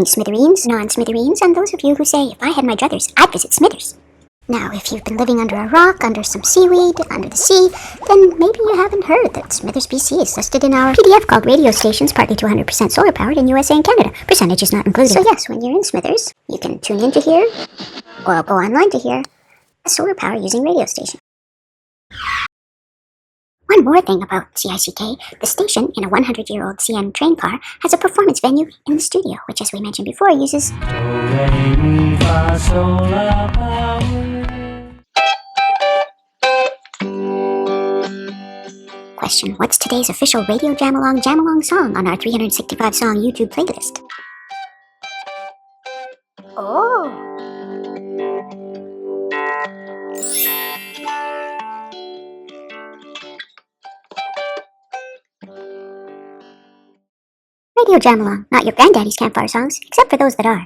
Greetings, Smithereens, non-Smithereens, and those of you who say, if I had my druthers, I'd visit Smithers. Now, if you've been living under a rock, under some seaweed, under the sea, then maybe you haven't heard that Smithers, BC is listed in our PDF called Radio Stations, partly to 100% solar powered in USA and Canada. Percentage is not included. So yes, when you're in Smithers, you can tune in to hear, or go online to hear, a solar power using radio station. One more thing about CICK, the station in a 100-year-old CN train car has a performance venue in the studio, which, as we mentioned before, uses Question, what's today's official Radio Jam-Along song on our 365-song YouTube playlist? Oh! Radio Jam-Along, not your granddaddy's campfire songs, except for those that are.